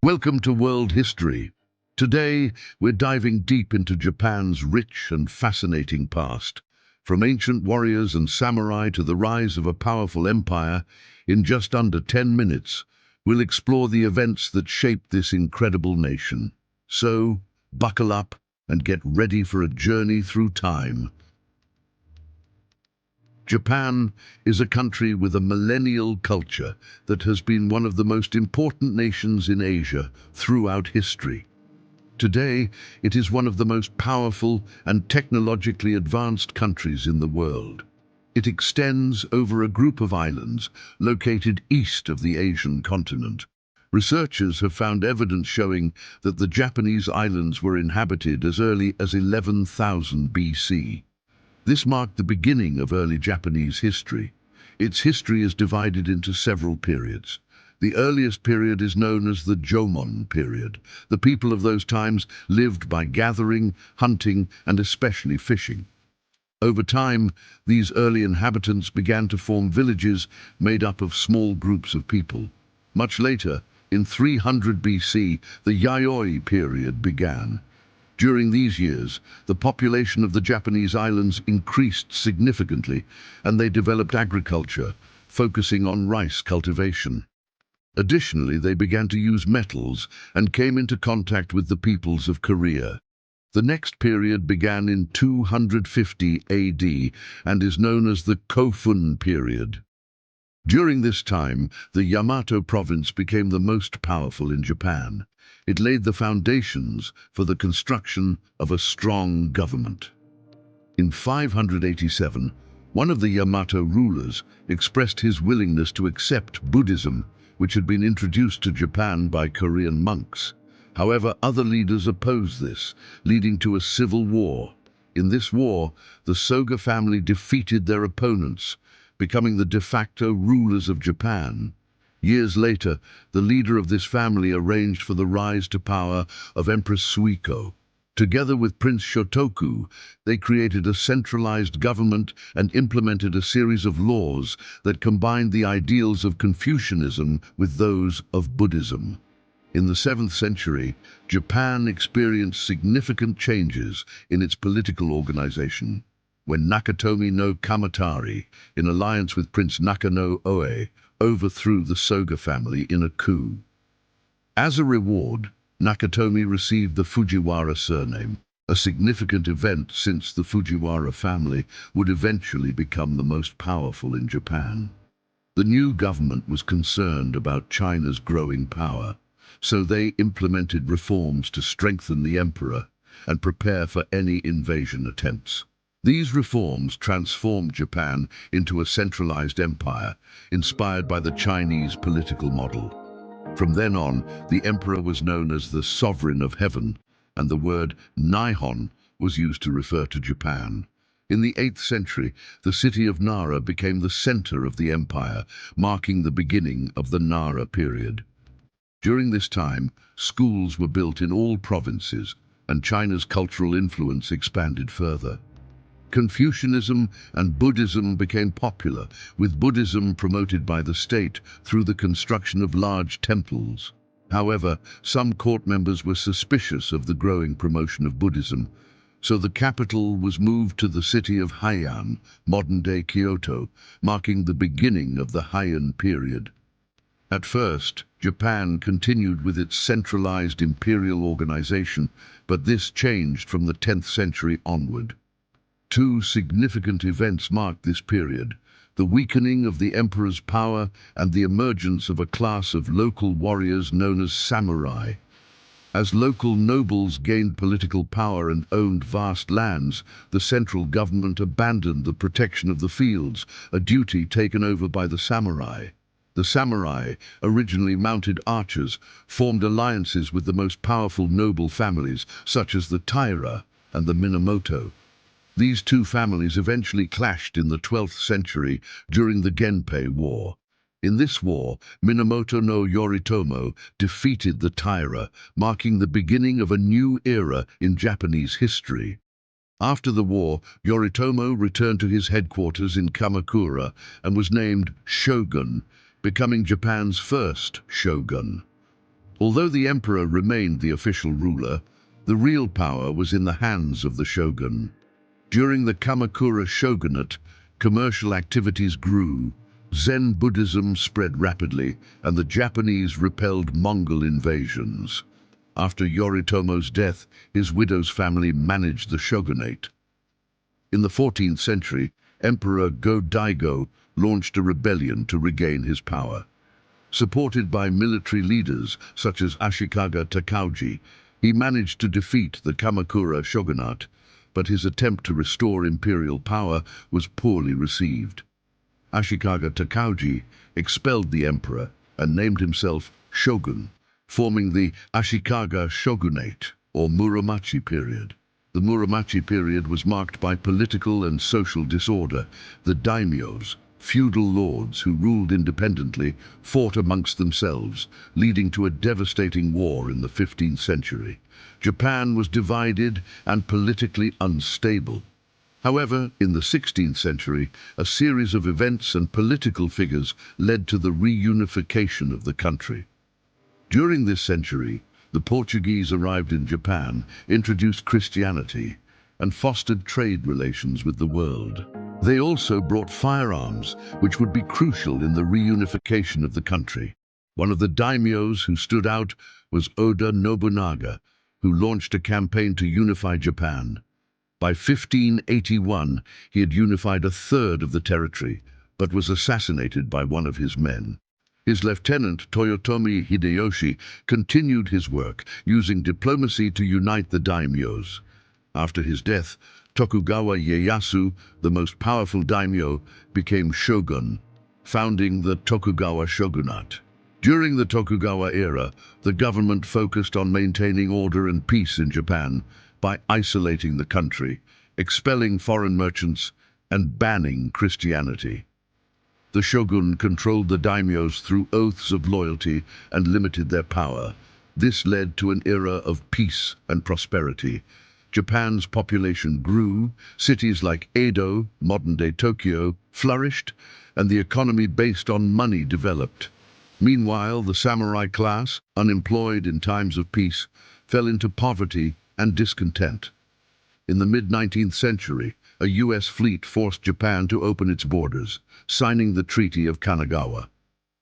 Welcome to World History. Today, we're diving deep into Japan's rich and fascinating past. From ancient warriors and samurai to the rise of a powerful empire, in just under 10 minutes, we'll explore the events that shaped this incredible nation. So, buckle up and get ready for a journey through time. Japan is a country with a millennial culture that has been one of the most important nations in Asia throughout history. Today, it is one of the most powerful and technologically advanced countries in the world. It extends over a group of islands located east of the Asian continent. Researchers have found evidence showing that the Japanese islands were inhabited as early as 11,000 BC. This marked the beginning of early Japanese history. Its history is divided into several periods. The earliest period is known as the Jomon period. The people of those times lived by gathering, hunting, and especially fishing. Over time, these early inhabitants began to form villages made up of small groups of people. Much later, in 300 BC, the Yayoi period began. During these years, the population of the Japanese islands increased significantly, and they developed agriculture, focusing on rice cultivation. Additionally, they began to use metals and came into contact with the peoples of Korea. The next period began in 250 AD and is known as the Kofun period. During this time, the Yamato province became the most powerful in Japan. It laid the foundations for the construction of a strong government. In 587, one of the Yamato rulers expressed his willingness to accept Buddhism, which had been introduced to Japan by Korean monks. However, other leaders opposed this, leading to a civil war. In this war, the Soga family defeated their opponents, becoming the de facto rulers of Japan. Years later, the leader of this family arranged for the rise to power of Empress Suiko. Together with Prince Shotoku, they created a centralized government and implemented a series of laws that combined the ideals of Confucianism with those of Buddhism. In the 7th century, Japan experienced significant changes in its political organization when Nakatomi no Kamatari, in alliance with Prince Nakano Oe, overthrew the Soga family in a coup. As a reward, Nakatomi received the Fujiwara surname, a significant event since the Fujiwara family would eventually become the most powerful in Japan. The new government was concerned about China's growing power, so they implemented reforms to strengthen the emperor and prepare for any invasion attempts. These reforms transformed Japan into a centralized empire, inspired by the Chinese political model. From then on, the emperor was known as the Sovereign of Heaven, and the word Nihon was used to refer to Japan. In the 8th century, the city of Nara became the center of the empire, marking the beginning of the Nara period. During this time, schools were built in all provinces, and China's cultural influence expanded further. Confucianism and Buddhism became popular, with Buddhism promoted by the state through the construction of large temples. However, some court members were suspicious of the growing promotion of Buddhism, so the capital was moved to the city of Heian, modern-day Kyoto, marking the beginning of the Heian period. At first, Japan continued with its centralized imperial organization, but this changed from the 10th century onward. Two significant events marked this period: the weakening of the emperor's power and the emergence of a class of local warriors known as samurai. As local nobles gained political power and owned vast lands, the central government abandoned the protection of the fields, a duty taken over by the samurai. The samurai, originally mounted archers, formed alliances with the most powerful noble families, such as the Taira and the Minamoto. These two families eventually clashed in the 12th century during the Genpei War. In this war, Minamoto no Yoritomo defeated the Taira, marking the beginning of a new era in Japanese history. After the war, Yoritomo returned to his headquarters in Kamakura and was named Shogun, becoming Japan's first shogun. Although the emperor remained the official ruler, the real power was in the hands of the shogun. During the Kamakura shogunate, commercial activities grew, Zen Buddhism spread rapidly, and the Japanese repelled Mongol invasions. After Yoritomo's death, his widow's family managed the shogunate. In the 14th century, Emperor Go-Daigo launched a rebellion to regain his power. Supported by military leaders such as Ashikaga Takauji, he managed to defeat the Kamakura shogunate, but his attempt to restore imperial power was poorly received. Ashikaga Takauji expelled the emperor and named himself Shogun, forming the Ashikaga shogunate, or Muromachi period. The Muromachi period was marked by political and social disorder. The daimyos, feudal lords who ruled independently, fought amongst themselves, leading to a devastating war in the 15th century. Japan was divided and politically unstable. However, in the 16th century, a series of events and political figures led to the reunification of the country. During this century, the Portuguese arrived in Japan, introduced Christianity, and fostered trade relations with the world. They also brought firearms, which would be crucial in the reunification of the country. One of the daimyos who stood out was Oda Nobunaga, who launched a campaign to unify Japan. By 1581, he had unified a third of the territory, but was assassinated by one of his men. His lieutenant, Toyotomi Hideyoshi, continued his work, using diplomacy to unite the daimyos. After his death, Tokugawa Ieyasu, the most powerful daimyo, became shogun, founding the Tokugawa shogunate. During the Tokugawa era, the government focused on maintaining order and peace in Japan by isolating the country, expelling foreign merchants, and banning Christianity. The shogun controlled the daimyos through oaths of loyalty and limited their power. This led to an era of peace and prosperity. Japan's population grew, cities like Edo, modern-day Tokyo, flourished, and the economy based on money developed. Meanwhile, the samurai class, unemployed in times of peace, fell into poverty and discontent. In the mid-19th century, a U.S. fleet forced Japan to open its borders, signing the Treaty of Kanagawa.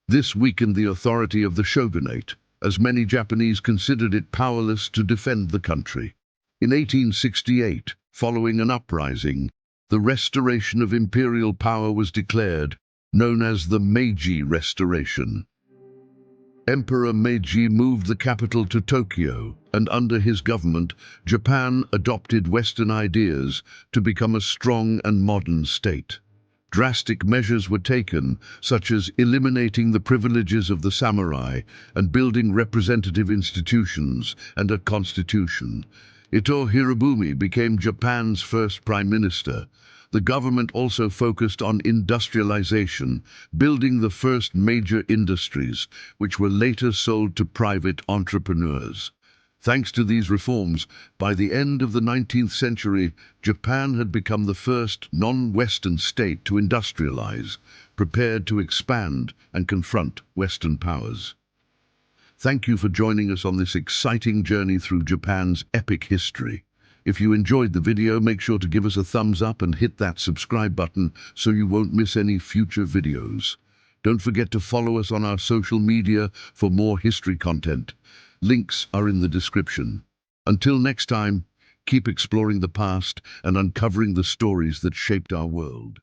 This weakened the authority of the shogunate, as many Japanese considered it powerless to defend the country. In 1868, following an uprising, the restoration of imperial power was declared, known as the Meiji Restoration. Emperor Meiji moved the capital to Tokyo, and under his government, Japan adopted Western ideas to become a strong and modern state. Drastic measures were taken, such as eliminating the privileges of the samurai and building representative institutions and a constitution. Ito Hirobumi became Japan's first prime minister. The government also focused on industrialization, building the first major industries, which were later sold to private entrepreneurs. Thanks to these reforms, by the end of the 19th century, Japan had become the first non-Western state to industrialize, prepared to expand and confront Western powers. Thank you for joining us on this exciting journey through Japan's epic history. If you enjoyed the video, make sure to give us a thumbs up and hit that subscribe button so you won't miss any future videos. Don't forget to follow us on our social media for more history content. Links are in the description. Until next time, keep exploring the past and uncovering the stories that shaped our world.